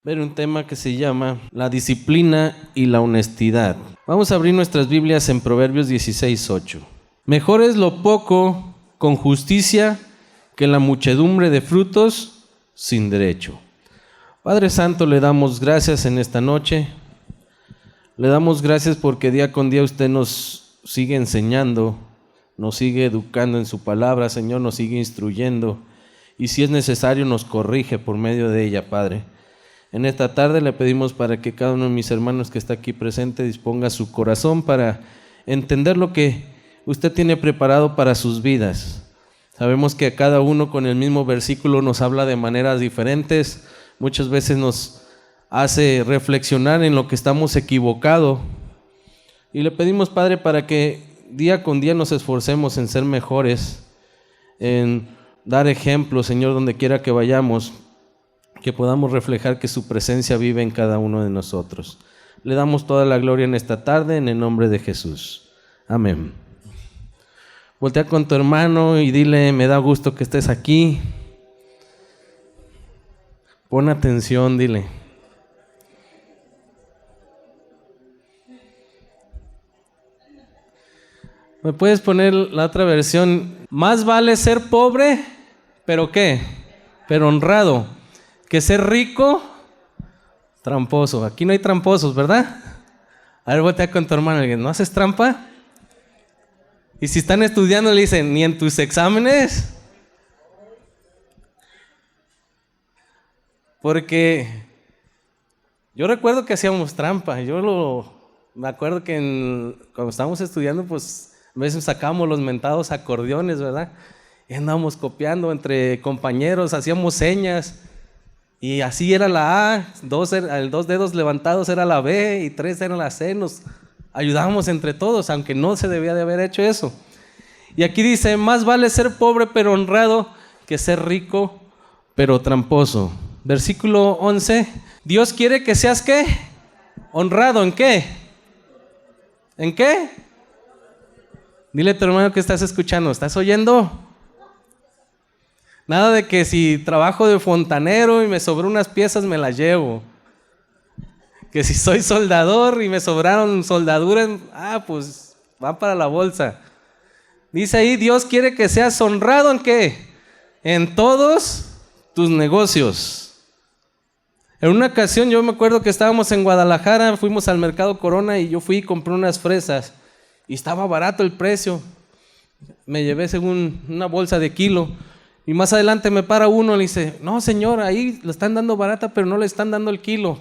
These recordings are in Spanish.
ver un tema que se llama la disciplina y la honestidad. Vamos a abrir nuestras Biblias en Proverbios 16:8. Mejor es lo poco con justicia que la muchedumbre de frutos sin derecho. Padre Santo, le damos gracias en esta noche. Le damos gracias porque día con día usted nos sigue enseñando, nos sigue educando en su palabra, Señor, nos sigue instruyendo y si es necesario nos corrige por medio de ella, Padre. En esta tarde le pedimos para que cada uno de mis hermanos que está aquí presente disponga su corazón para entender lo que usted tiene preparado para sus vidas. Sabemos que cada uno con el mismo versículo nos habla de maneras diferentes, muchas veces nos hace reflexionar en lo que estamos equivocados. Y le pedimos, Padre, para que día con día nos esforcemos en ser mejores, en dar ejemplos, Señor, donde quiera que vayamos, que podamos reflejar que su presencia vive en cada uno de nosotros. Le damos toda la gloria en esta tarde, en el nombre de Jesús. Amén. Voltea con tu hermano y dile, me da gusto que estés aquí. Pon atención, dile. ¿Me puedes poner la otra versión? Más vale ser pobre, ¿pero qué? Pero honrado, que ser rico, tramposo. Aquí no hay tramposos, ¿verdad? A ver, voltea con tu hermano, ¿no haces trampa? Y si están estudiando le dicen, ¿ni en tus exámenes? Porque yo recuerdo que hacíamos trampa. Me acuerdo que cuando estábamos estudiando, pues a veces sacábamos los mentados acordeones, ¿verdad? Y andábamos copiando entre compañeros, hacíamos señas. Y así era la A, dos dedos levantados era la B y 3 eran la C. Nos ayudábamos entre todos, aunque no se debía de haber hecho eso. Y aquí dice, más vale ser pobre pero honrado que ser rico pero tramposo. Versículo 11, Dios quiere que seas ¿qué? Honrado, ¿en qué? ¿En qué? Dile a tu hermano que estás escuchando, ¿estás oyendo? Nada de que si trabajo de fontanero y me sobró unas piezas me las llevo. Que si soy soldador y me sobraron soldaduras, pues va para la bolsa. Dice ahí, Dios quiere que seas honrado ¿en qué? En todos tus negocios. En una ocasión yo me acuerdo que estábamos en Guadalajara, fuimos al Mercado Corona y yo fui y compré unas fresas y estaba barato el precio. Me llevé según una bolsa de kilo y más adelante me para uno y le dice, no señor, ahí lo están dando barata pero no le están dando el kilo.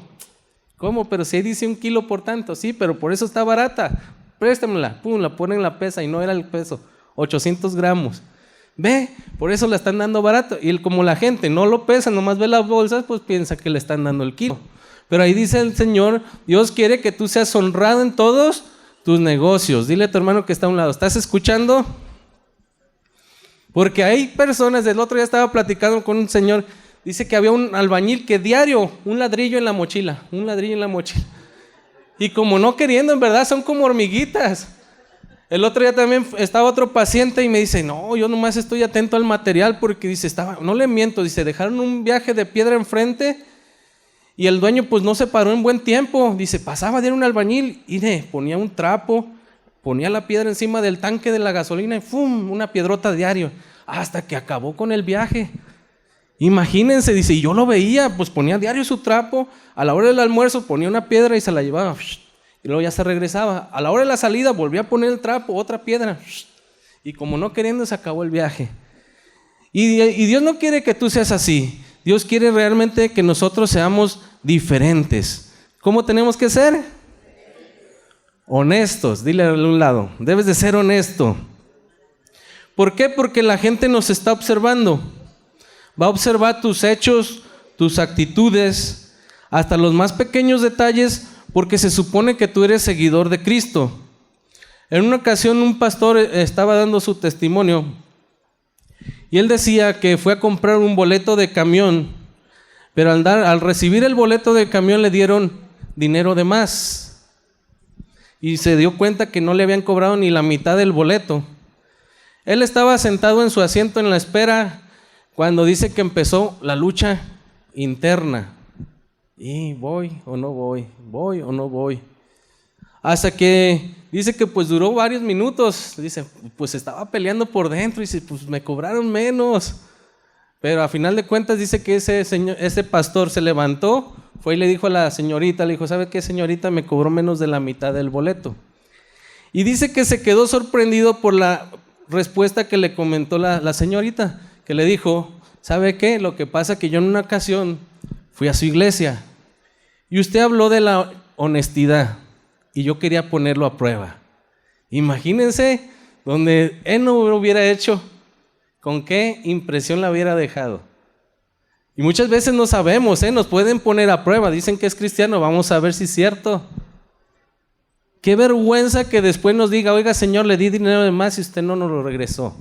¿Cómo? Pero si ahí dice 1 kilo por tanto, sí, pero por eso está barata. Préstamela, pum, la ponen en la pesa y no era el peso, 800 gramos. Ve, por eso la están dando barato. Y como la gente no lo pesa, nomás ve las bolsas, pues piensa que le están dando el kilo. Pero ahí dice el Señor, Dios quiere que tú seas honrado en todos tus negocios. Dile a tu hermano que está a un lado, ¿estás escuchando? Porque hay personas, el otro día estaba platicando con un señor, dice que había un albañil que diario, un ladrillo en la mochila. Y como no queriendo, en verdad, son como hormiguitas. El otro día también estaba otro paciente y me dice, no, yo nomás estoy atento al material porque dice, no le miento, dice, dejaron un viaje de piedra enfrente y el dueño pues no se paró en buen tiempo. Dice, pasaba de un albañil y ponía un trapo, ponía la piedra encima del tanque de la gasolina y ¡fum! Una piedrota diario, hasta que acabó con el viaje. Imagínense, dice, y yo lo veía, pues ponía diario su trapo, a la hora del almuerzo ponía una piedra y se la llevaba, y luego ya se regresaba, a la hora de la salida volvía a poner el trapo, otra piedra, y como no queriendo se acabó el viaje. Y Dios no quiere que tú seas así, Dios quiere realmente que nosotros seamos diferentes. ¿Cómo tenemos que ser? Honestos, dile a un lado, debes de ser honesto. ¿Por qué? Porque la gente nos está observando. Va a observar tus hechos, tus actitudes, hasta los más pequeños detalles, porque se supone que tú eres seguidor de Cristo. En una ocasión un pastor estaba dando su testimonio y él decía que fue a comprar un boleto de camión, pero al recibir el boleto de camión le dieron dinero de más y se dio cuenta que no le habían cobrado ni la mitad del boleto. Él estaba sentado en su asiento en la espera cuando dice que empezó la lucha interna. Y voy o no voy, voy o no voy. Hasta que dice que pues duró varios minutos. Dice, pues estaba peleando por dentro. Dice, pues me cobraron menos. Pero a final de cuentas dice que ese pastor se levantó, fue y le dijo a la señorita, le dijo, ¿sabe qué, señorita? Me cobró menos de la mitad del boleto. Y dice que se quedó sorprendido por la respuesta que le comentó la señorita, que le dijo, ¿sabe qué? Lo que pasa es que yo en una ocasión fui a su iglesia y usted habló de la honestidad y yo quería ponerlo a prueba. Imagínense donde él no lo hubiera hecho, con qué impresión la hubiera dejado. Y muchas veces no sabemos, nos pueden poner a prueba, dicen que es cristiano, vamos a ver si es cierto. Qué vergüenza que después nos diga, oiga señor, le di dinero de más y usted no nos lo regresó.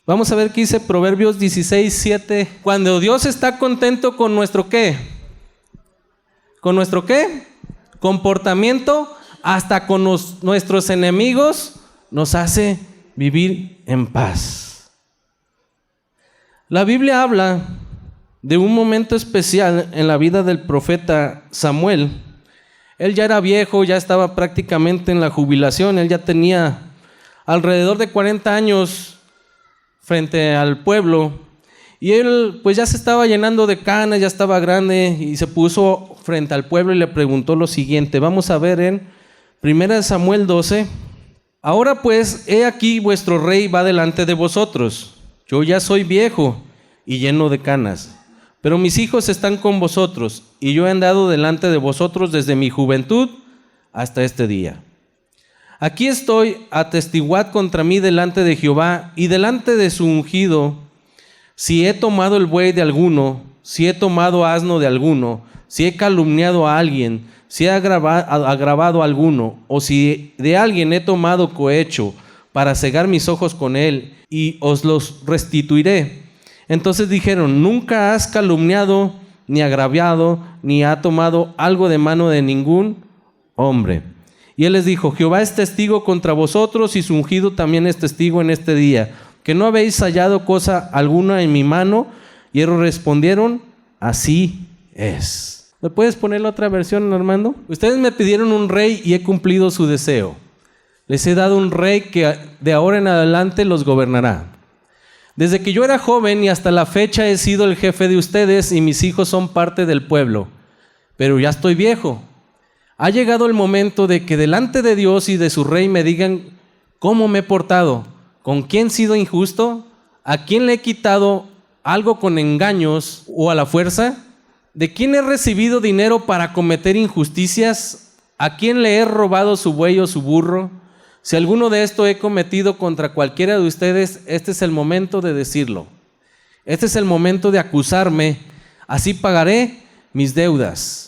Vamos a ver qué dice Proverbios 16:7. Cuando Dios está contento con nuestro ¿qué? ¿Con nuestro qué? Comportamiento, hasta con nuestros enemigos nos hace vivir en paz. La Biblia habla de un momento especial en la vida del profeta Samuel. Él ya era viejo, ya estaba prácticamente en la jubilación, él ya tenía alrededor de 40 años frente al pueblo, y él pues ya se estaba llenando de canas, ya estaba grande, y se puso frente al pueblo y le preguntó lo siguiente. Vamos a ver en 1 Samuel 12. Ahora pues, he aquí vuestro rey va delante de vosotros. Yo ya soy viejo y lleno de canas, pero mis hijos están con vosotros, y yo he andado delante de vosotros desde mi juventud hasta este día. Aquí estoy, atestiguad contra mí delante de Jehová y delante de su ungido, si he tomado el buey de alguno, si he tomado asno de alguno, si he calumniado a alguien, si he agravado a alguno, o si de alguien he tomado cohecho para cegar mis ojos con él, y os los restituiré. Entonces dijeron, nunca has calumniado, ni agraviado, ni ha tomado algo de mano de ningún hombre. Y él les dijo, Jehová es testigo contra vosotros, y su ungido también es testigo en este día, que no habéis hallado cosa alguna en mi mano. Y ellos respondieron, así es. ¿Me puedes poner la otra versión, Armando? Ustedes me pidieron un rey y he cumplido su deseo. Les he dado un rey que de ahora en adelante los gobernará. Desde que yo era joven y hasta la fecha he sido el jefe de ustedes, y mis hijos son parte del pueblo. Pero ya estoy viejo. Ha llegado el momento de que delante de Dios y de su rey me digan cómo me he portado, con quién he sido injusto, a quién le he quitado algo con engaños o a la fuerza, de quién he recibido dinero para cometer injusticias, a quién le he robado su buey o su burro. Si alguno de esto he cometido contra cualquiera de ustedes, este es el momento de decirlo. Este es el momento de acusarme, así pagaré mis deudas.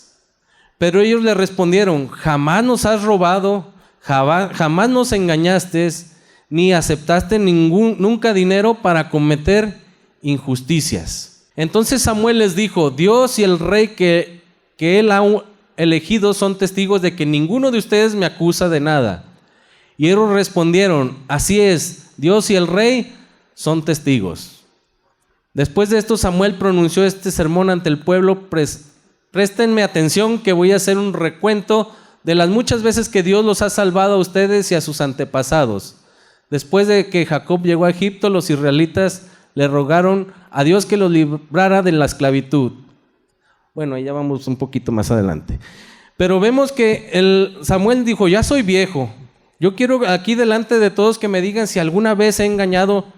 Pero ellos le respondieron, jamás nos has robado, jamás nos engañaste, ni aceptaste nunca dinero para cometer injusticias. Entonces Samuel les dijo, Dios y el rey que él ha elegido son testigos de que ninguno de ustedes me acusa de nada. Y ellos respondieron, así es, Dios y el rey son testigos. Después de esto Samuel pronunció este sermón ante el pueblo. Préstenme atención que voy a hacer un recuento de las muchas veces que Dios los ha salvado a ustedes y a sus antepasados. Después de que Jacob llegó a Egipto, los israelitas le rogaron a Dios que los librara de la esclavitud. Bueno, ahí ya vamos un poquito más adelante. Pero vemos que Samuel dijo, ya soy viejo. Yo quiero aquí delante de todos que me digan si alguna vez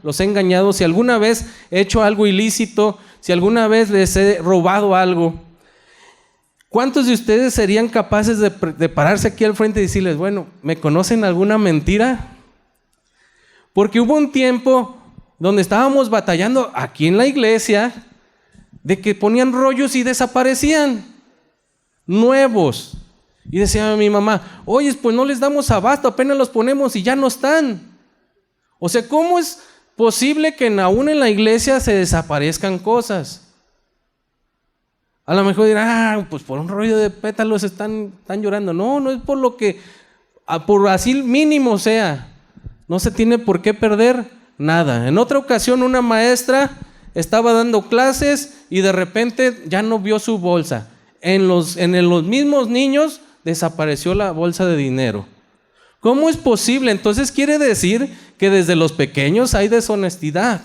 los he engañado, si alguna vez he hecho algo ilícito, si alguna vez les he robado algo. ¿Cuántos de ustedes serían capaces de pararse aquí al frente y decirles, bueno, ¿me conocen alguna mentira? Porque hubo un tiempo donde estábamos batallando aquí en la iglesia de que ponían rollos y desaparecían, nuevos. Y decía mi mamá, oye, pues no les damos abasto, apenas los ponemos y ya no están. O sea, ¿cómo es posible que aún en la iglesia se desaparezcan cosas? A lo mejor dirán, pues por un rollo de pétalos están llorando. No es por lo que, por así mínimo sea, no se tiene por qué perder nada. En otra ocasión una maestra estaba dando clases y de repente ya no vio su bolsa. En los mismos niños desapareció la bolsa de dinero. ¿Cómo es posible? Entonces quiere decir que desde los pequeños hay deshonestidad.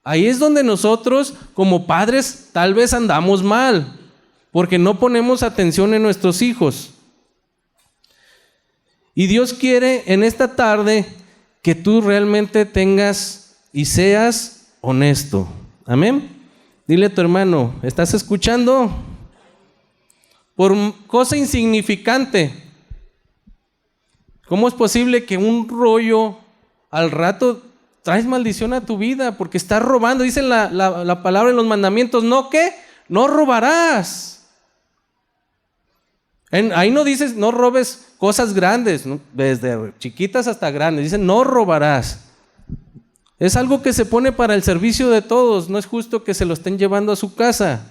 Ahí es donde nosotros como padres tal vez andamos mal, porque no ponemos atención en nuestros hijos. Y Dios quiere en esta tarde que tú realmente tengas y seas honesto. Amén. Dile a tu hermano, ¿estás escuchando? Por cosa insignificante. ¿Cómo es posible que un rollo al rato traes maldición a tu vida? Porque estás robando. Dice la palabra en los mandamientos, ¿no qué? No robarás. Ahí no dices, no robes cosas grandes, ¿no? Desde chiquitas hasta grandes. Dice, no robarás. Es algo que se pone para el servicio de todos. No es justo que se lo estén llevando a su casa.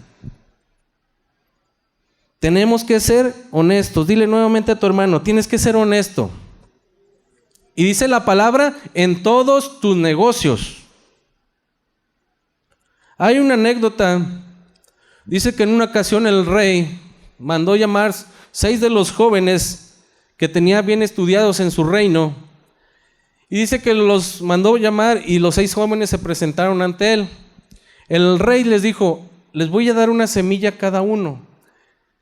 Tenemos que ser honestos. Dile nuevamente a tu hermano, tienes que ser honesto. Y dice la palabra, en todos tus negocios. Hay una anécdota. Dice que en una ocasión el rey mandó llamar 6 de los jóvenes que tenía bien estudiados en su reino. Y dice que los mandó llamar y los 6 jóvenes se presentaron ante él. El rey les dijo, les voy a dar una semilla a cada uno.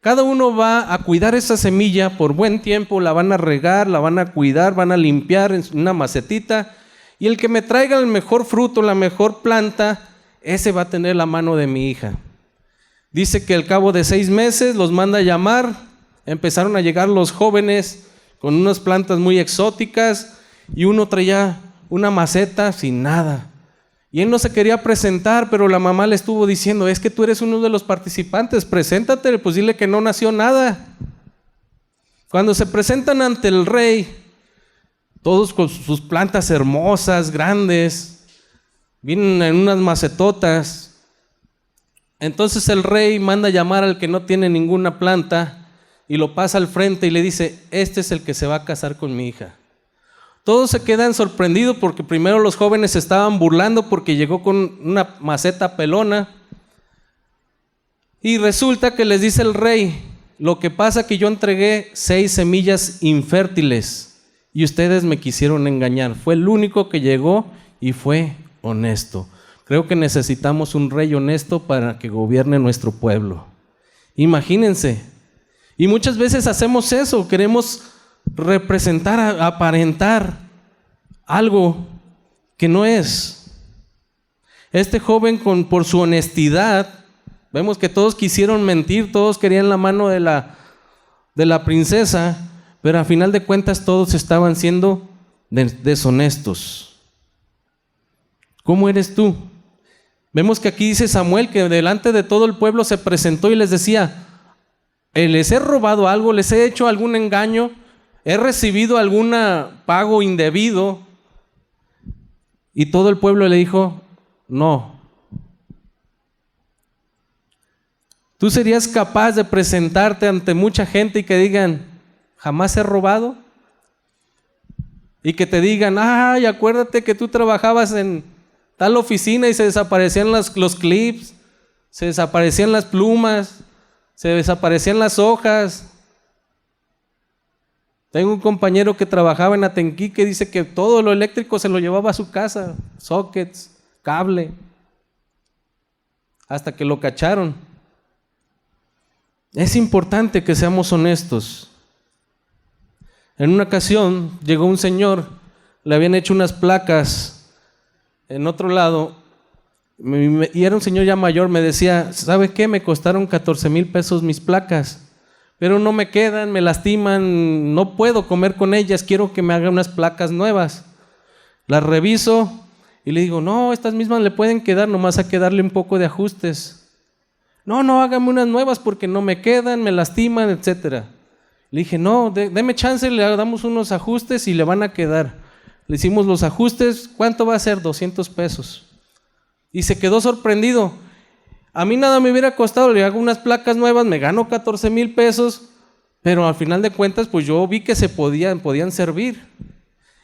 Cada uno va a cuidar esa semilla por buen tiempo, la van a regar, la van a cuidar, van a limpiar en una macetita. Y el que me traiga el mejor fruto, la mejor planta, ese va a tener la mano de mi hija. Dice que al cabo de 6 meses los manda a llamar. Empezaron a llegar los jóvenes con unas plantas muy exóticas y uno traía una maceta sin nada. Y él no se quería presentar, pero la mamá le estuvo diciendo, es que tú eres uno de los participantes, preséntate, pues dile que no nació nada. Cuando se presentan ante el rey, todos con sus plantas hermosas, grandes, vienen en unas macetotas. Entonces el rey manda a llamar al que no tiene ninguna planta y lo pasa al frente y le dice, este es el que se va a casar con mi hija. Todos se quedan sorprendidos porque primero los jóvenes se estaban burlando porque llegó con una maceta pelona. Y resulta que les dice el rey, lo que pasa es que yo entregué 6 semillas infértiles y ustedes me quisieron engañar. Fue el único que llegó y fue honesto. Creo que necesitamos un rey honesto para que gobierne nuestro pueblo. Imagínense. Y muchas veces hacemos eso, queremos representar, aparentar algo que no es. Este joven por su honestidad, vemos que todos quisieron mentir, todos querían la mano de la princesa, pero a final de cuentas todos estaban siendo deshonestos. ¿Cómo eres tú? Vemos que aquí dice Samuel que delante de todo el pueblo se presentó y les decía, les he robado algo, les he hecho algún engaño, he recibido algún pago indebido. Y todo el pueblo le dijo, no. ¿Tú serías capaz de presentarte ante mucha gente y que digan, jamás he robado? Y que te digan, ay, acuérdate que tú trabajabas en tal oficina y se desaparecían los clips, se desaparecían las plumas, se desaparecían las hojas. Tengo un compañero que trabajaba en Atenquí que dice que todo lo eléctrico se lo llevaba a su casa, sockets, cable, hasta que lo cacharon. Es importante que seamos honestos. En una ocasión llegó un señor, le habían hecho unas placas en otro lado, y era un señor ya mayor, me decía, ¿sabe qué? Me costaron 14,000 pesos mis placas. Pero no me quedan, me lastiman, no puedo comer con ellas, quiero que me hagan unas placas nuevas. Las reviso y le digo, no, estas mismas le pueden quedar, nomás hay que darle un poco de ajustes. No, hágame unas nuevas porque no me quedan, me lastiman, etc. Le dije, no, deme chance, le damos unos ajustes y le van a quedar. Le hicimos los ajustes, ¿cuánto va a ser? 200 pesos. Y se quedó sorprendido. A mí nada me hubiera costado, le hago unas placas nuevas, me gano 14,000 pesos, pero al final de cuentas, pues yo vi que podían servir.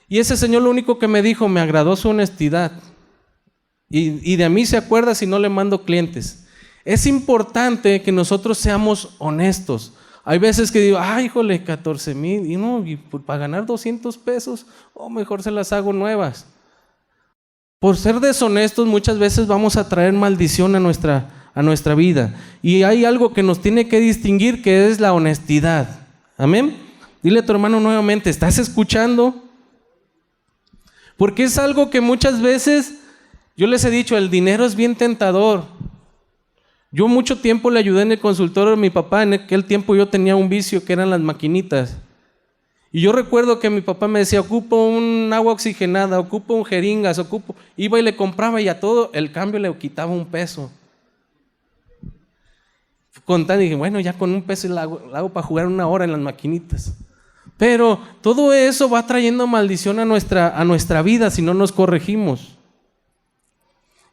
Y ese señor lo único que me dijo, me agradó su honestidad. Y de mí se acuerda si no le mando clientes. Es importante que nosotros seamos honestos. Hay veces que digo, ay, híjole, 14,000, y no, y para ganar 200 pesos, mejor se las hago nuevas. Por ser deshonestos muchas veces vamos a traer maldición a nuestra vida. Y hay algo que nos tiene que distinguir, que es la honestidad. Amén. Dile a tu hermano nuevamente, ¿estás escuchando? Porque es algo que muchas veces, yo les he dicho, el dinero es bien tentador. Yo mucho tiempo le ayudé en el consultorio a mi papá. En aquel tiempo yo tenía un vicio que eran las maquinitas. Y yo recuerdo que mi papá me decía, ocupo un agua oxigenada, ocupo un jeringas, iba y le compraba y a todo el cambio le quitaba $1. Contar, dije, bueno, ya con $1 la hago para jugar 1 hora en las maquinitas. Pero todo eso va trayendo maldición a nuestra vida si no nos corregimos.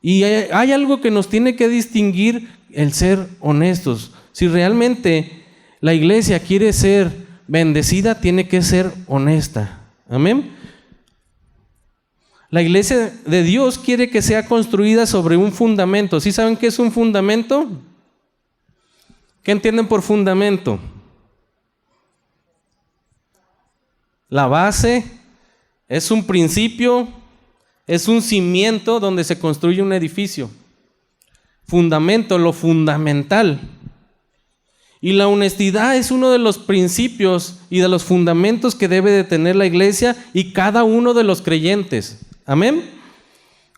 Y hay algo que nos tiene que distinguir, el ser honestos. Si realmente la iglesia quiere ser bendecida, tiene que ser honesta. Amén. La iglesia de Dios quiere que sea construida sobre un fundamento. ¿Sí saben qué es un fundamento? ¿Qué entienden por fundamento? La base es un principio, es un cimiento donde se construye un edificio. Fundamento, lo fundamental. Y la honestidad es uno de los principios y de los fundamentos que debe de tener la iglesia y cada uno de los creyentes. Amén.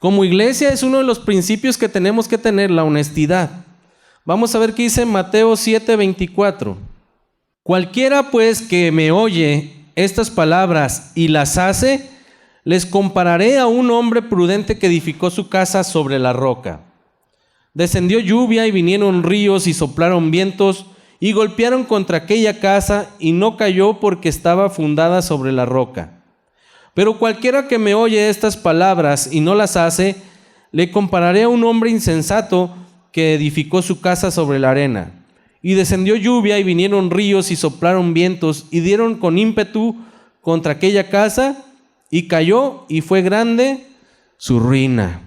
Como iglesia es uno de los principios que tenemos que tener, la honestidad. Vamos a ver qué dice Mateo 7:24. Cualquiera pues que me oye estas palabras y las hace, les compararé a un hombre prudente que edificó su casa sobre la roca. Descendió lluvia y vinieron ríos y soplaron vientos y golpearon contra aquella casa y no cayó porque estaba fundada sobre la roca. Pero cualquiera que me oye estas palabras y no las hace, le compararé a un hombre insensato que edificó su casa sobre la arena. Y descendió lluvia y vinieron ríos y soplaron vientos y dieron con ímpetu contra aquella casa y cayó y fue grande su ruina.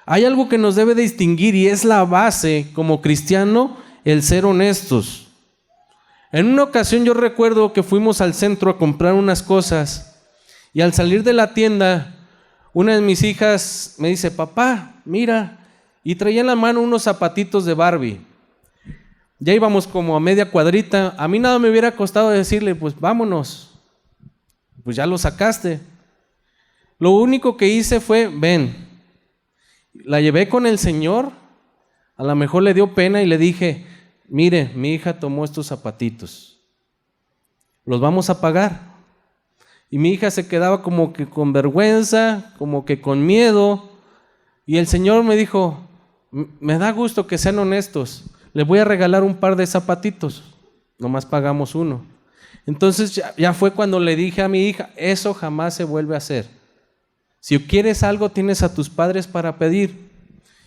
Hay algo que nos debe distinguir y es la base como cristiano, el ser honestos. En una ocasión yo recuerdo que fuimos al centro a comprar unas cosas y al salir de la tienda, una de mis hijas me dice, papá, mira, y traía en la mano unos zapatitos de Barbie. Ya íbamos como a media cuadrita. A mí nada me hubiera costado decirle, pues vámonos. Pues ya lo sacaste. Lo único que hice fue, ven. La llevé con el Señor. A lo mejor le dio pena y le dije, mire, mi hija tomó estos zapatitos. Los vamos a pagar. Y mi hija se quedaba como que con vergüenza, como que con miedo. Y el Señor me dijo, me da gusto que sean honestos. Le voy a regalar un par de zapatitos, nomás pagamos uno. Entonces ya fue cuando le dije a mi hija, eso jamás se vuelve a hacer. Si quieres algo, tienes a tus padres para pedir.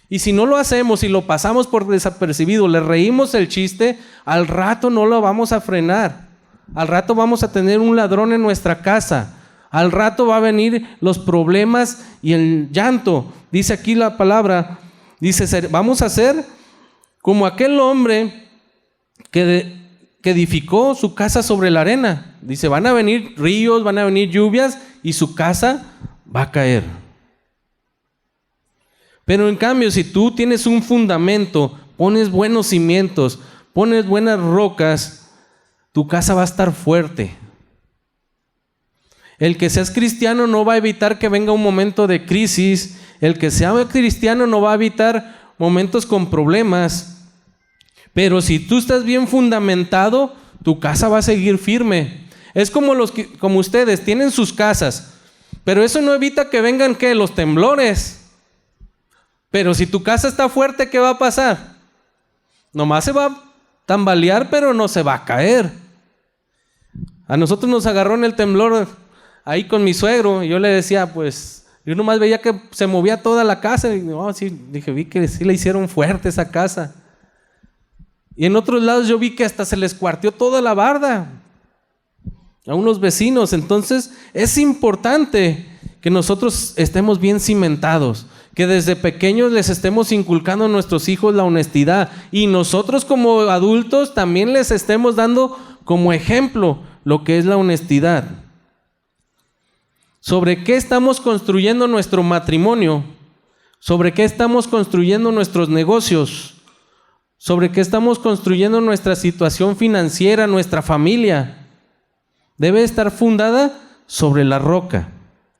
Y si no lo hacemos y lo pasamos por desapercibido, le reímos el chiste, al rato no lo vamos a frenar. Al rato vamos a tener un ladrón en nuestra casa. Al rato va a venir los problemas y el llanto. Dice aquí la palabra, dice, vamos a ser como aquel hombre que edificó su casa sobre la arena. Dice, van a venir ríos, van a venir lluvias y su casa va a caer. Pero en cambio, si tú tienes un fundamento, pones buenos cimientos, pones buenas rocas, tu casa va a estar fuerte. El que seas cristiano no va a evitar que venga un momento de crisis. El que sea cristiano no va a evitar momentos con problemas. Pero si tú estás bien fundamentado, tu casa va a seguir firme. Es como ustedes tienen sus casas, pero eso no evita que vengan los temblores. Pero si tu casa está fuerte, ¿qué va a pasar? Nomás se va a tambalear, pero no se va a caer. A nosotros nos agarró en el temblor ahí con mi suegro, y yo le decía, pues, yo nomás veía que se movía toda la casa, y vi que sí le hicieron fuerte esa casa. Y en otros lados yo vi que hasta se les cuarteó toda la barda a unos vecinos. Entonces es importante que nosotros estemos bien cimentados. que desde pequeños les estemos inculcando a nuestros hijos la honestidad y nosotros como adultos también les estemos dando como ejemplo lo que es la honestidad. ¿Sobre qué estamos construyendo nuestro matrimonio? ¿Sobre qué estamos construyendo nuestros negocios? ¿Sobre qué estamos construyendo nuestra situación financiera, nuestra familia? Debe estar fundada sobre la roca.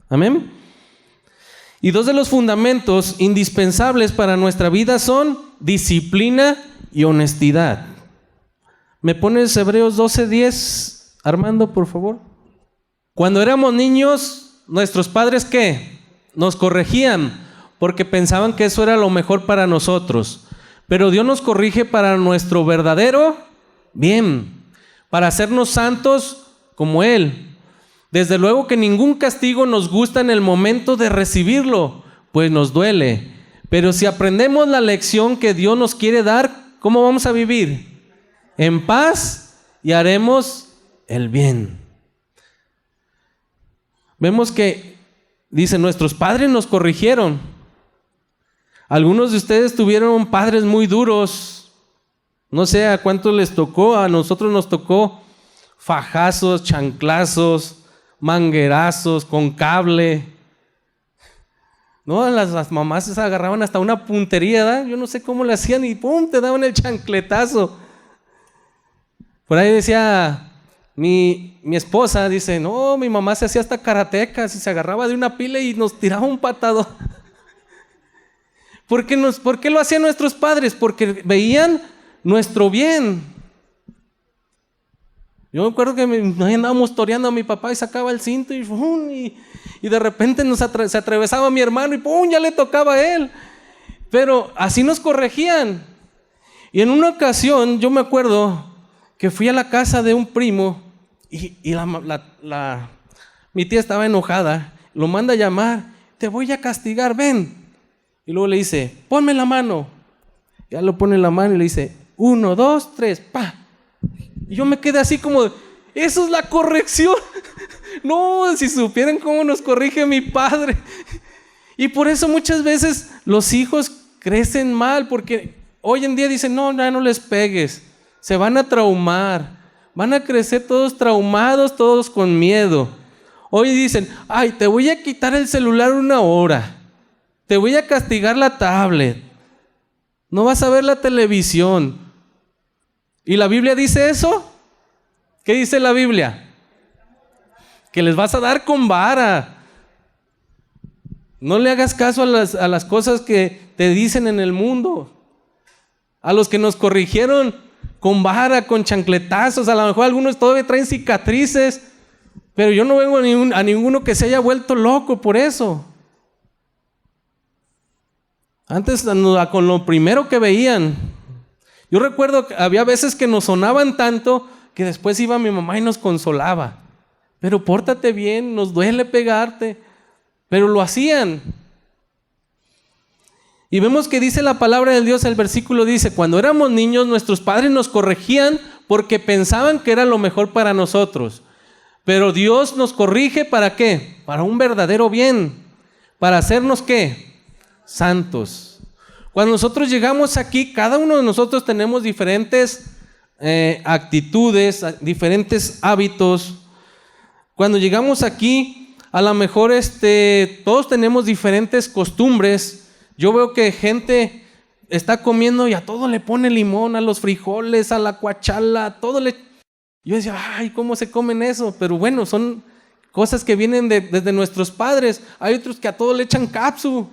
Amén. Y dos de los fundamentos indispensables para nuestra vida son disciplina y honestidad. ¿Me pones Hebreos 12:10, Armando, por favor? Cuando éramos niños, nuestros padres, ¿qué? Nos corregían porque pensaban que eso era lo mejor para nosotros. Pero Dios nos corrige para nuestro verdadero bien, para hacernos santos como Él. Desde luego que ningún castigo nos gusta en el momento de recibirlo, pues nos duele. Pero si aprendemos la lección que Dios nos quiere dar, ¿cómo vamos a vivir? En paz y haremos el bien. Vemos que, dice, nuestros padres nos corrigieron. Algunos de ustedes tuvieron padres muy duros. No sé a cuántos les tocó, a nosotros nos tocó fajazos, chanclazos, manguerazos con cable. No, las mamás se agarraban hasta una puntería, ¿verdad? Yo no sé cómo le hacían y ¡pum! Te daban el chancletazo. Por ahí decía mi esposa, dice, no, mi mamá se hacía hasta karatecas y se agarraba de una pila y nos tiraba un patado. ¿Por qué lo hacían nuestros padres? Porque veían nuestro bien. Yo me acuerdo que andábamos toreando a mi papá y sacaba el cinto y de repente se atravesaba mi hermano y ¡pum! Ya le tocaba a él. Pero así nos corregían. Y en una ocasión yo me acuerdo que fui a la casa de un primo y mi tía estaba enojada, lo manda a llamar, te voy a castigar, ven. Y luego le dice, ponme la mano. Ya lo pone en la mano y le dice, 1, 2, 3, pa. Y yo me quedé así como, eso es la corrección. No, si supieran cómo nos corrige mi padre. Y por eso muchas veces los hijos crecen mal, porque hoy en día dicen, no, ya no les pegues, se van a traumar, van a crecer todos traumados, todos con miedo. Hoy dicen, ay, te voy a quitar el celular 1 hora, te voy a castigar la tablet, no vas a ver la televisión. ¿Y la Biblia dice eso? ¿Qué dice la Biblia? Que les vas a dar con vara. No le hagas caso a las cosas que te dicen en el mundo. A los que nos corrigieron con vara, con chancletazos, a lo mejor algunos todavía traen cicatrices, pero yo no veo a ninguno que se haya vuelto loco por eso. Antes con lo primero que veían, yo recuerdo que había veces que nos sonaban tanto que después iba mi mamá y nos consolaba. Pero pórtate bien, nos duele pegarte. Pero lo hacían. Y vemos que dice la palabra de Dios, el versículo dice, cuando éramos niños nuestros padres nos corregían porque pensaban que era lo mejor para nosotros. Pero Dios nos corrige ¿para qué? Para un verdadero bien. ¿Para hacernos qué? Santos. Cuando nosotros llegamos aquí, cada uno de nosotros tenemos diferentes actitudes, diferentes hábitos. Cuando llegamos aquí, a lo mejor todos tenemos diferentes costumbres. Yo veo que gente está comiendo y a todo le pone limón, a los frijoles, a la guachala, a todo le... Yo decía, ay, ¿cómo se comen eso? Pero bueno, son cosas que vienen desde nuestros padres. Hay otros que a todo le echan capsu.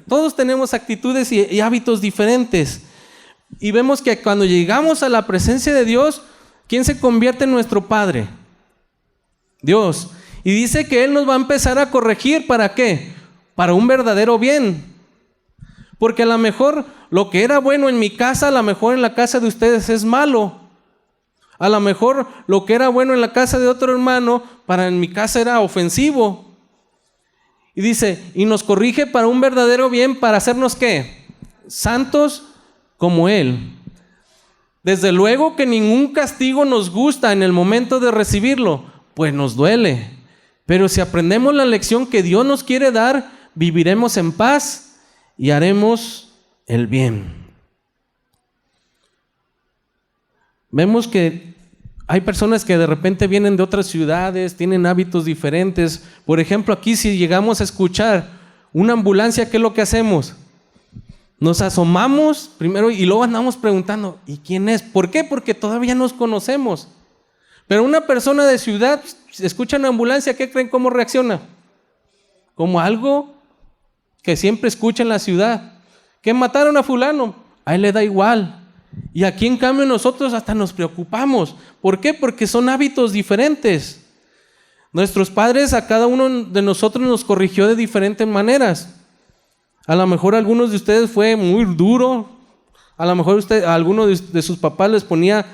Todos tenemos actitudes y hábitos diferentes. Y vemos que cuando llegamos a la presencia de Dios, ¿quién se convierte en nuestro Padre? Dios. Y dice que Él nos va a empezar a corregir, ¿para qué? Para un verdadero bien. Porque a lo mejor lo que era bueno en mi casa, a lo mejor en la casa de ustedes es malo. A lo mejor lo que era bueno en la casa de otro hermano, en mi casa era ofensivo. Y dice, y nos corrige para un verdadero bien, para hacernos ¿qué? Santos como Él. Desde luego que ningún castigo nos gusta en el momento de recibirlo, pues nos duele. Pero si aprendemos la lección que Dios nos quiere dar, viviremos en paz y haremos el bien. Vemos que hay personas que de repente vienen de otras ciudades, tienen hábitos diferentes. Por ejemplo, aquí si llegamos a escuchar una ambulancia, ¿qué es lo que hacemos? Nos asomamos primero y luego andamos preguntando, ¿y quién es? ¿Por qué? Porque todavía nos conocemos. Pero una persona de ciudad, si escucha una ambulancia, ¿qué creen? ¿Cómo reacciona? Como algo que siempre escucha en la ciudad. ¿Que mataron a fulano? A él le da igual. Y aquí en cambio nosotros hasta nos preocupamos. ¿Por qué? Porque son hábitos diferentes. Nuestros padres a cada uno de nosotros nos corrigió de diferentes maneras. A lo mejor a algunos de ustedes fue muy duro. A lo mejor a algunos de sus papás les ponía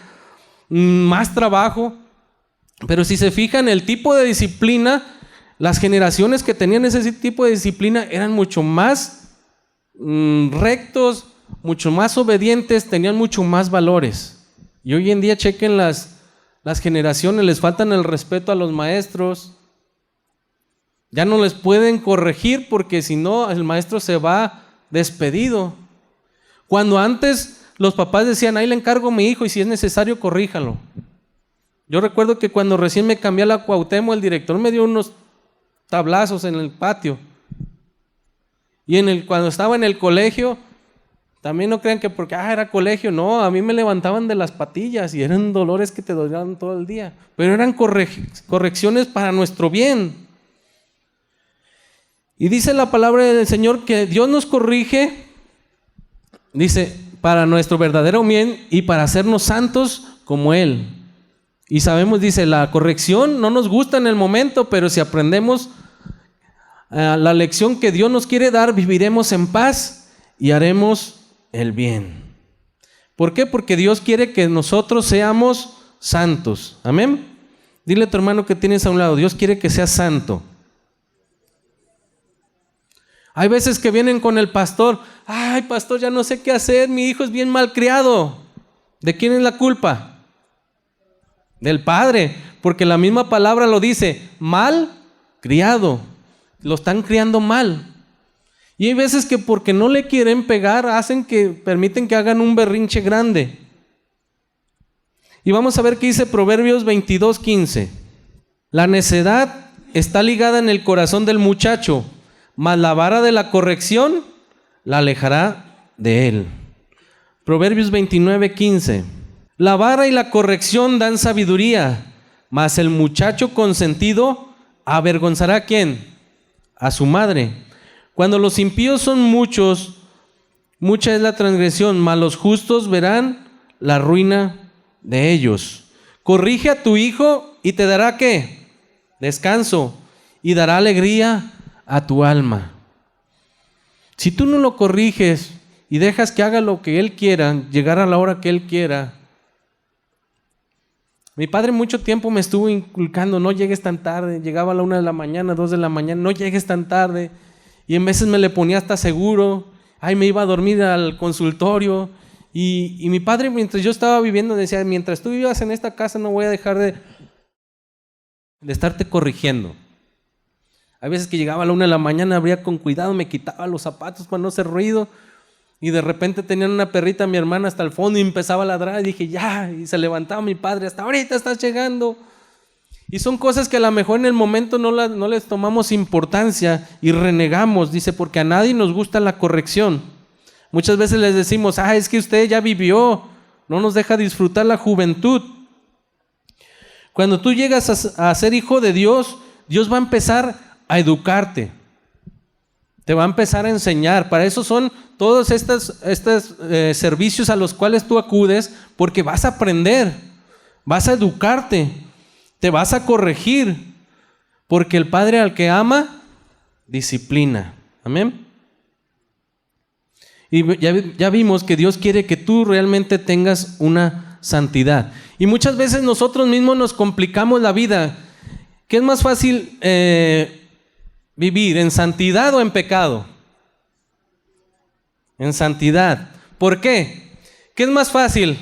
más trabajo. Pero si se fijan, el tipo de disciplina, las generaciones que tenían ese tipo de disciplina eran mucho más rectos, mucho más obedientes, tenían mucho más valores. Y hoy en día chequen las generaciones, les faltan el respeto a los maestros. Ya no les pueden corregir porque si no el maestro se va despedido. Cuando antes los papás decían, ahí le encargo a mi hijo y si es necesario corríjalo. Yo recuerdo que cuando recién me cambié a la Cuauhtémoc, el director me dio unos tablazos en el patio. Y cuando estaba en el colegio, también no crean que porque era colegio, no, a mí me levantaban de las patillas y eran dolores que te dolían todo el día. Pero eran correcciones para nuestro bien. Y dice la palabra del Señor que Dios nos corrige, dice, para nuestro verdadero bien y para hacernos santos como Él. Y sabemos, dice, la corrección no nos gusta en el momento, pero si aprendemos la lección que Dios nos quiere dar, viviremos en paz y haremos el bien. ¿Por qué? Porque Dios quiere que nosotros seamos santos. Amén. Dile a tu hermano que tienes a un lado, Dios quiere que seas santo. Hay veces que vienen con el pastor, ay pastor, ya no sé qué hacer, mi hijo es bien malcriado. ¿De quién es la culpa? Del padre, porque la misma palabra lo dice, mal criado, lo están criando mal. Y hay veces que porque no le quieren pegar, permiten que hagan un berrinche grande. Y vamos a ver qué dice Proverbios 22:15. La necedad está ligada en el corazón del muchacho, mas la vara de la corrección la alejará de él. Proverbios 29:15. La vara y la corrección dan sabiduría, mas el muchacho consentido avergonzará ¿a quién? A su madre. Cuando los impíos son muchos, mucha es la transgresión, mas los justos verán la ruina de ellos. Corrige a tu hijo y te dará ¿qué? Descanso y dará alegría a tu alma. Si tú no lo corriges y dejas que haga lo que él quiera, llegar a la hora que él quiera. Mi padre mucho tiempo me estuvo inculcando, no llegues tan tarde, llegaba a la 1 de la mañana, 2 de la mañana, no llegues tan tarde. Y en veces me le ponía hasta seguro, me iba a dormir al consultorio. Y mi padre, mientras yo estaba viviendo, decía, mientras tú vivas en esta casa no voy a dejar de estarte corrigiendo. Hay veces que llegaba a la 1 de la mañana, abría con cuidado, me quitaba los zapatos para no hacer ruido. Y de repente tenían una perrita, mi hermana, hasta el fondo y empezaba a ladrar. Y dije, ya, y se levantaba mi padre, hasta ahorita estás llegando. Y son cosas que a lo mejor en el momento no les tomamos importancia y renegamos, dice, porque a nadie nos gusta la corrección. Muchas veces les decimos, es que usted ya vivió, no nos deja disfrutar la juventud. Cuando tú llegas a ser hijo de Dios, Dios va a empezar a educarte. Te va a empezar a enseñar. Para eso son todos estos servicios a los cuales tú acudes, porque vas a aprender, vas a educarte, te vas a corregir, porque el Padre al que ama, disciplina. Amén. Y ya vimos que Dios quiere que tú realmente tengas una santidad. Y muchas veces nosotros mismos nos complicamos la vida. ¿Qué es más fácil vivir, en santidad o en pecado? En santidad. ¿Por qué? ¿Qué es más fácil?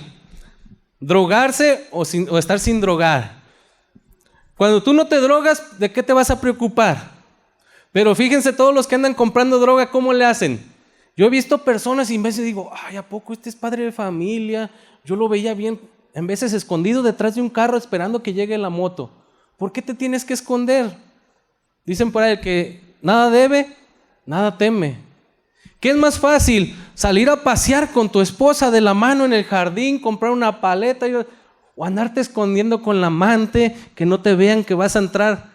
¿Drogarse o estar sin drogar? Cuando tú no te drogas, ¿de qué te vas a preocupar? Pero fíjense todos los que andan comprando droga, ¿cómo le hacen? Yo he visto personas y en veces digo, ay, ¿a poco este es padre de familia? Yo lo veía bien, en veces escondido detrás de un carro esperando que llegue la moto. ¿Por qué te tienes que esconder? Dicen por ahí que nada debe, nada teme. ¿Qué es más fácil? Salir a pasear con tu esposa de la mano en el jardín, comprar una paleta o andarte escondiendo con la amante, que no te vean que vas a entrar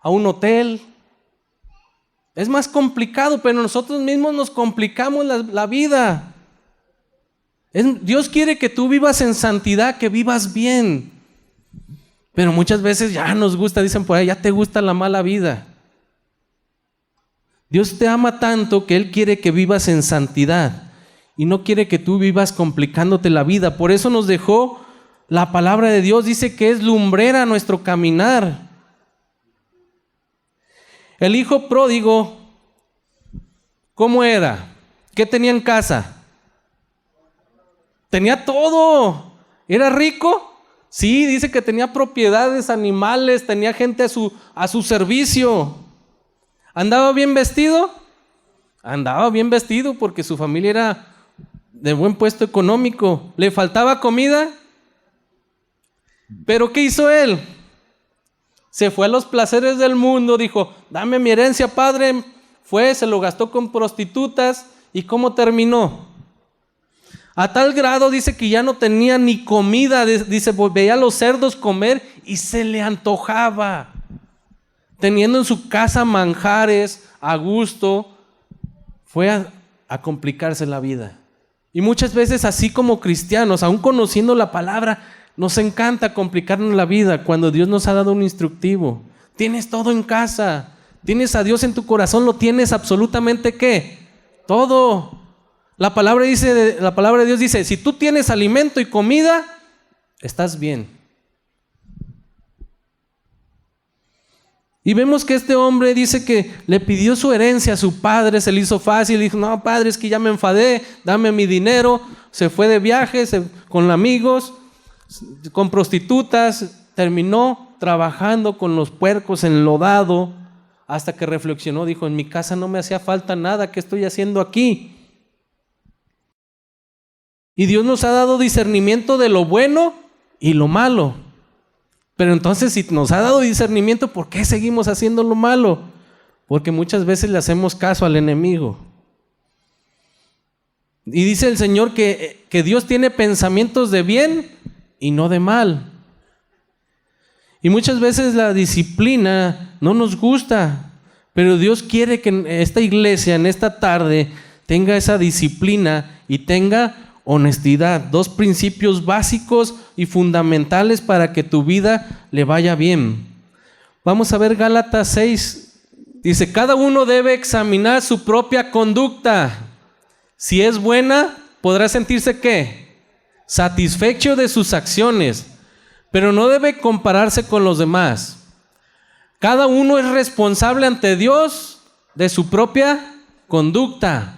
a un hotel. Es más complicado, pero nosotros mismos nos complicamos la vida. Dios quiere que tú vivas en santidad, que vivas bien. Pero muchas veces ya nos gusta, dicen por ahí, ya te gusta la mala vida. Dios te ama tanto que Él quiere que vivas en santidad y no quiere que tú vivas complicándote la vida. Por eso nos dejó la palabra de Dios, dice que es lumbrera nuestro caminar. El hijo pródigo, ¿cómo era? ¿Qué tenía en casa? Tenía todo. ¿Era rico? Sí, dice que tenía propiedades, animales, tenía gente a su servicio. ¿Andaba bien vestido? Andaba bien vestido porque su familia era de buen puesto económico. ¿Le faltaba comida? ¿Pero qué hizo él? Se fue a los placeres del mundo, dijo, dame mi herencia, padre. Fue, se lo gastó con prostitutas. ¿Y cómo terminó? A tal grado dice que ya no tenía ni comida. Dice, veía a los cerdos comer y se le antojaba. Teniendo en su casa manjares, a gusto, fue a complicarse la vida. Y muchas veces así como cristianos, aún conociendo la palabra, nos encanta complicarnos la vida cuando Dios nos ha dado un instructivo. Tienes todo en casa, tienes a Dios en tu corazón, lo tienes absolutamente ¿qué? Todo. La palabra de Dios dice, si tú tienes alimento y comida, estás bien. Y vemos que este hombre dice que le pidió su herencia a su padre, se le hizo fácil, dijo, no padre, es que ya me enfadé, dame mi dinero. Se fue de viaje con amigos, con prostitutas, terminó trabajando con los puercos enlodado, hasta que reflexionó, dijo, en mi casa no me hacía falta nada, ¿qué estoy haciendo aquí? Y Dios nos ha dado discernimiento de lo bueno y lo malo. Pero entonces si nos ha dado discernimiento, ¿por qué seguimos haciendo lo malo? Porque muchas veces le hacemos caso al enemigo. Y dice el Señor que Dios tiene pensamientos de bien y no de mal. Y muchas veces la disciplina no nos gusta, pero Dios quiere que esta iglesia en esta tarde tenga esa disciplina y tenga honestidad, dos principios básicos y fundamentales para que tu vida le vaya bien. Vamos a ver Gálatas 6. Dice, cada uno debe examinar su propia conducta. Si es buena, podrá sentirse ¿qué? Satisfecho de sus acciones, pero no debe compararse con los demás. Cada uno es responsable ante Dios de su propia conducta.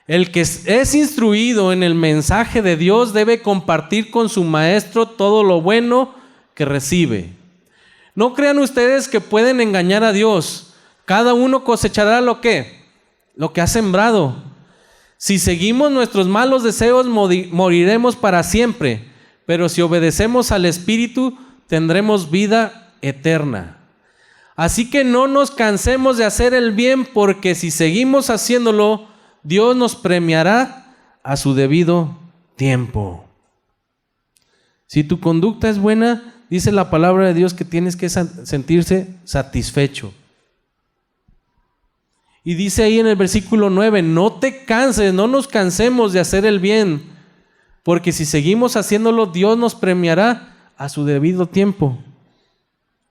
El que es instruido en el mensaje de Dios debe compartir con su maestro todo lo bueno que recibe. No crean ustedes que pueden engañar a Dios. Cada uno cosechará lo que ha sembrado. Si seguimos nuestros malos deseos, moriremos para siempre. Pero si obedecemos al Espíritu, tendremos vida eterna. Así que no nos cansemos de hacer el bien, porque si seguimos haciéndolo, Dios nos premiará a su debido tiempo. Si tu conducta es buena, dice la palabra de Dios que tienes que sentirse satisfecho. Y dice ahí en el versículo 9, no te canses, no nos cansemos de hacer el bien, porque si seguimos haciéndolo, Dios nos premiará a su debido tiempo.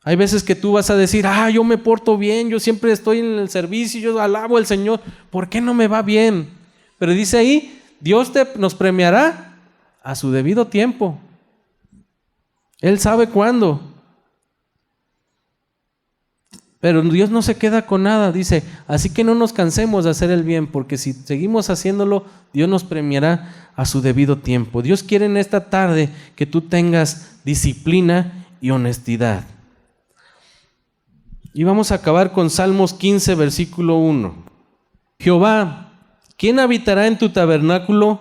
Hay veces que tú vas a decir, yo me porto bien, yo siempre estoy en el servicio, yo alabo al Señor, ¿por qué no me va bien? Pero dice ahí, Dios nos premiará a su debido tiempo. Él sabe cuándo. Pero Dios no se queda con nada, dice, así que no nos cansemos de hacer el bien, porque si seguimos haciéndolo, Dios nos premiará a su debido tiempo. Dios quiere en esta tarde que tú tengas disciplina y honestidad. Y vamos a acabar con Salmos 15, versículo 1. Jehová, ¿quién habitará en tu tabernáculo?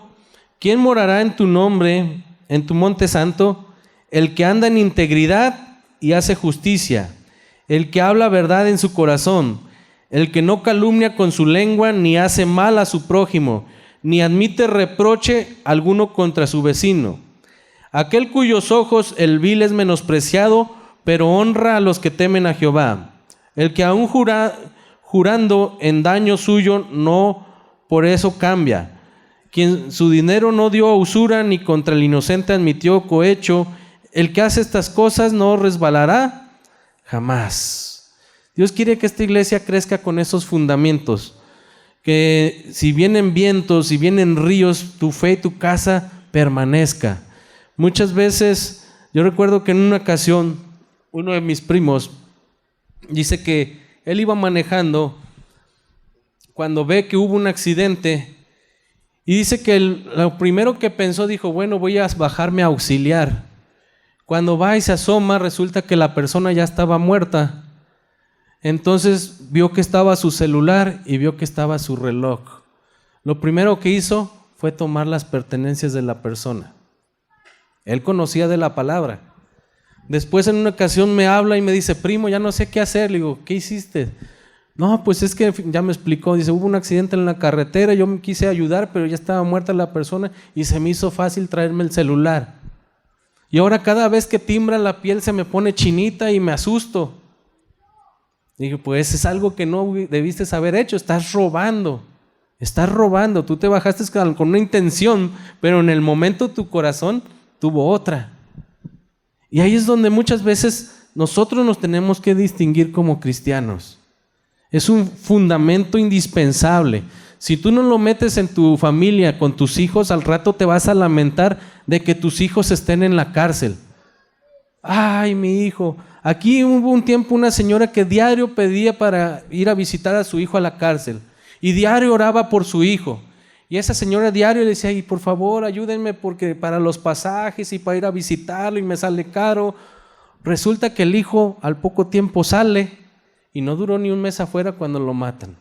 ¿Quién morará en tu nombre, en tu monte santo? El que anda en integridad y hace justicia, el que habla verdad en su corazón, el que no calumnia con su lengua, ni hace mal a su prójimo, ni admite reproche alguno contra su vecino. Aquel cuyos ojos el vil es menospreciado, pero honra a los que temen a Jehová. El que aún jurando en daño suyo, no por eso cambia. Quien su dinero no dio a usura, ni contra el inocente admitió cohecho, el que hace estas cosas no resbalará jamás. Dios quiere que esta iglesia crezca con esos fundamentos, que si vienen vientos, si vienen ríos, tu fe y tu casa permanezca. Muchas veces, yo recuerdo que en una ocasión, uno de mis primos dice que él iba manejando cuando ve que hubo un accidente y dice que lo primero que pensó, dijo, bueno, voy a bajarme a auxiliar. Cuando va y se asoma, resulta que la persona ya estaba muerta. Entonces vio que estaba su celular y vio que estaba su reloj. Lo primero que hizo fue tomar las pertenencias de la persona. Él conocía de la palabra. Después en una ocasión me habla y me dice, primo, ya no sé qué hacer. Le digo, ¿qué hiciste? No, pues es que ya me explicó. Dice, hubo un accidente en la carretera, yo me quise ayudar, pero ya estaba muerta la persona y se me hizo fácil traerme el celular. Y ahora cada vez que timbra la piel se me pone chinita y me asusto. Dije, pues es algo que no debiste haber hecho, estás robando. Tú te bajaste con una intención, pero en el momento tu corazón tuvo otra. Y ahí es donde muchas veces nosotros nos tenemos que distinguir como cristianos. Es un fundamento indispensable. Si tú no lo metes en tu familia, con tus hijos, al rato te vas a lamentar de que tus hijos estén en la cárcel. Ay, mi hijo. Aquí hubo un tiempo una señora que diario pedía para ir a visitar a su hijo a la cárcel. Y diario oraba por su hijo. Y esa señora diario le decía, y por favor ayúdenme porque para los pasajes y para ir a visitarlo y me sale caro. Resulta que el hijo al poco tiempo sale y no duró ni un mes afuera cuando lo matan.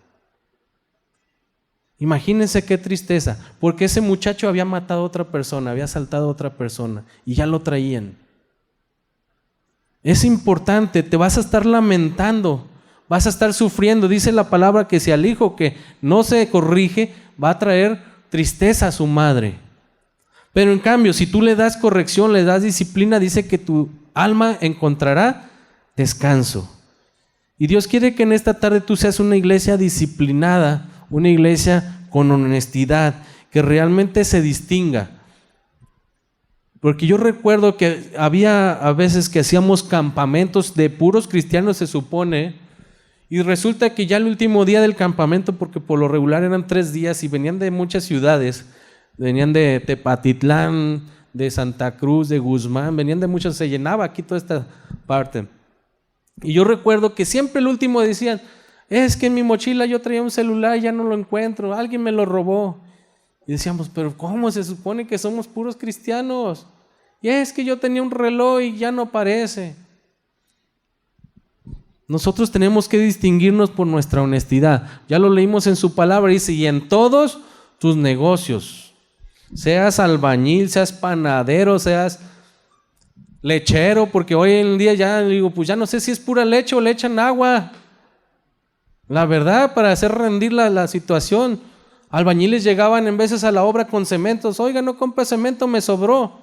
Imagínense qué tristeza, porque ese muchacho había matado a otra persona, había asaltado a otra persona y ya lo traían. Es importante, te vas a estar lamentando, vas a estar sufriendo. Dice la palabra que si al hijo que no se corrige, va a traer tristeza a su madre. Pero en cambio, si tú le das corrección, le das disciplina, dice que tu alma encontrará descanso. Y Dios quiere que en esta tarde tú seas una iglesia disciplinada, una iglesia con honestidad, que realmente se distinga. Porque yo recuerdo que había a veces que hacíamos campamentos de puros cristianos, se supone, y resulta que ya el último día del campamento, porque por lo regular eran 3 días y venían de muchas ciudades, venían de Tepatitlán, de Santa Cruz, de Guzmán, venían de muchas, se llenaba aquí toda esta parte. Y yo recuerdo que siempre el último decían, es que en mi mochila yo traía un celular y ya no lo encuentro, alguien me lo robó. Y decíamos, pero ¿cómo? Se supone que somos puros cristianos. Y es que yo tenía un reloj y ya no aparece. Nosotros tenemos que distinguirnos por nuestra honestidad. Ya lo leímos en su palabra, dice, y en todos tus negocios, seas albañil, seas panadero, seas lechero, porque hoy en día ya digo, pues ya no sé si es pura leche o le echan agua. La verdad, para hacer rendir la situación. Albañiles llegaban en veces a la obra con cementos. Oiga, no compra cemento, me sobró.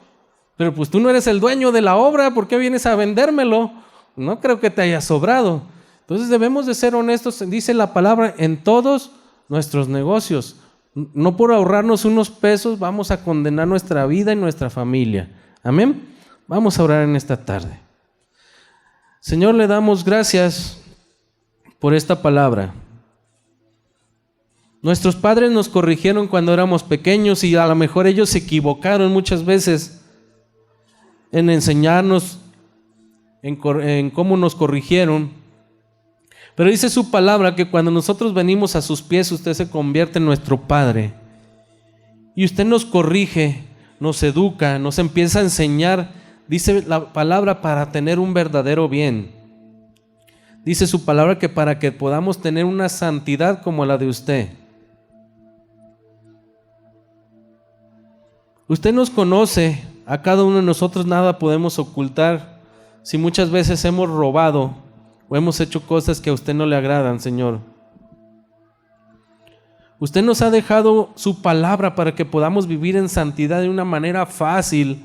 Pero pues tú no eres el dueño de la obra, ¿por qué vienes a vendérmelo? No creo que te haya sobrado. Entonces debemos de ser honestos, dice la palabra, en todos nuestros negocios. No por ahorrarnos unos pesos vamos a condenar nuestra vida y nuestra familia. Amén. Vamos a orar en esta tarde. Señor, le damos gracias por esta palabra. Nuestros padres nos corrigieron cuando éramos pequeños y a lo mejor ellos se equivocaron muchas veces en enseñarnos en cómo nos corrigieron. Pero dice su palabra que cuando nosotros venimos a sus pies, usted se convierte en nuestro Padre. Y usted nos corrige, nos educa, nos empieza a enseñar, dice la palabra, para tener un verdadero bien. Dice su palabra que para que podamos tener una santidad como la de usted. Usted nos conoce, a cada uno de nosotros nada podemos ocultar. Si muchas veces hemos robado o hemos hecho cosas que a usted no le agradan, Señor. Usted nos ha dejado su palabra para que podamos vivir en santidad de una manera fácil.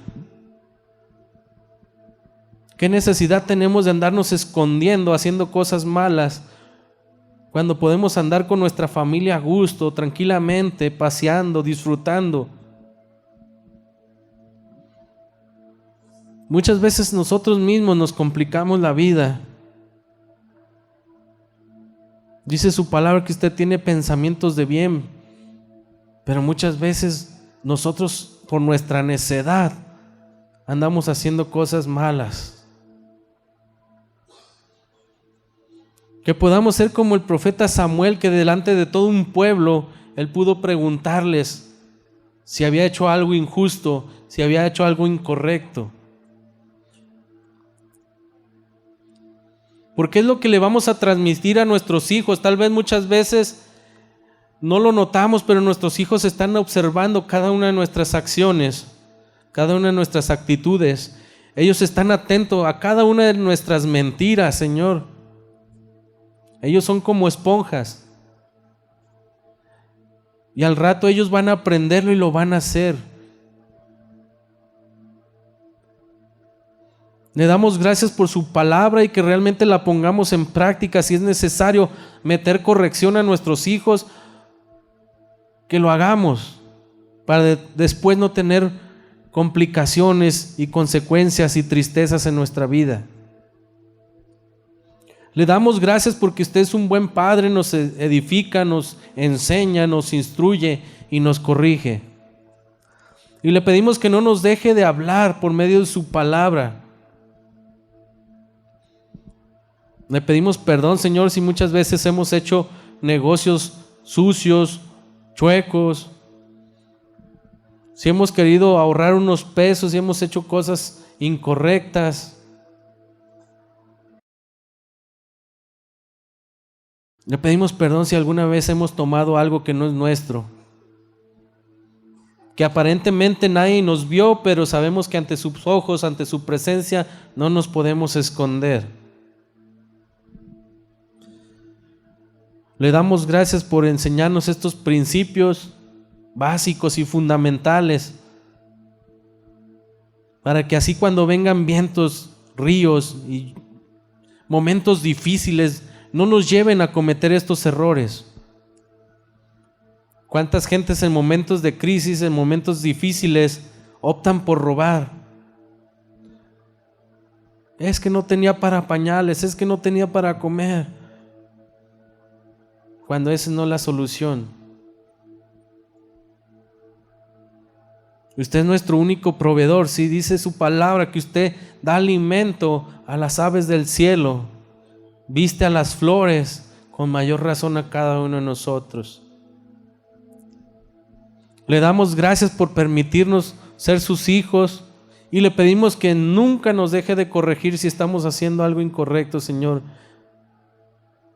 ¿Qué necesidad tenemos de andarnos escondiendo, haciendo cosas malas, cuando podemos andar con nuestra familia a gusto, tranquilamente, paseando, disfrutando? Muchas veces nosotros mismos nos complicamos la vida. Dice su palabra que usted tiene pensamientos de bien, pero muchas veces nosotros por nuestra necedad andamos haciendo cosas malas. Que podamos ser como el profeta Samuel, que delante de todo un pueblo él pudo preguntarles si había hecho algo injusto, si había hecho algo incorrecto. Porque es lo que le vamos a transmitir a nuestros hijos. Tal vez muchas veces no lo notamos, pero nuestros hijos están observando cada una de nuestras acciones, cada una de nuestras actitudes. Ellos están atentos a cada una de nuestras mentiras, Señor. Ellos son como esponjas. Y al rato ellos van a aprenderlo y lo van a hacer. Le damos gracias por su palabra y que realmente la pongamos en práctica. Si es necesario meter corrección a nuestros hijos, que lo hagamos para después no tener complicaciones y consecuencias y tristezas en nuestra vida. Le damos gracias porque usted es un buen padre, nos edifica, nos enseña, nos instruye y nos corrige. Y le pedimos que no nos deje de hablar por medio de su palabra. Le pedimos perdón, Señor, si muchas veces hemos hecho negocios sucios, chuecos, si hemos querido ahorrar unos pesos, si hemos hecho cosas incorrectas. Le pedimos perdón si alguna vez hemos tomado algo que no es nuestro, que aparentemente nadie nos vio, pero sabemos que ante sus ojos, ante su presencia, no nos podemos esconder. Le damos gracias por enseñarnos estos principios básicos y fundamentales, para que así cuando vengan vientos, ríos y momentos difíciles, no nos lleven a cometer estos errores. ¿Cuántas gentes en momentos de crisis, en momentos difíciles, optan por robar? Es que no tenía para pañales, es que no tenía para comer. Cuando esa no es la solución. Usted es nuestro único proveedor. Si dice su palabra que usted da alimento a las aves del cielo, viste a las flores, con mayor razón a cada uno de nosotros. Le damos gracias por permitirnos ser sus hijos y le pedimos que nunca nos deje de corregir si estamos haciendo algo incorrecto, Señor.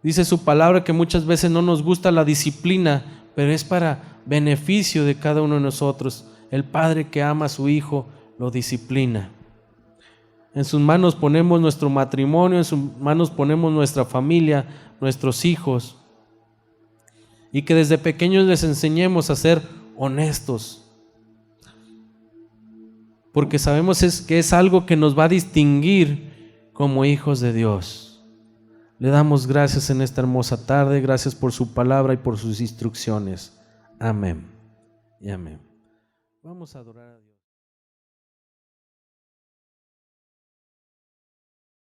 Dice su palabra que muchas veces no nos gusta la disciplina, pero es para beneficio de cada uno de nosotros. El padre que ama a su hijo lo disciplina. En sus manos ponemos nuestro matrimonio, en sus manos ponemos nuestra familia, nuestros hijos. Y que desde pequeños les enseñemos a ser honestos. Porque sabemos que es algo que nos va a distinguir como hijos de Dios. Le damos gracias en esta hermosa tarde, gracias por su palabra y por sus instrucciones. Amén y amén. Vamos a adorar a Dios.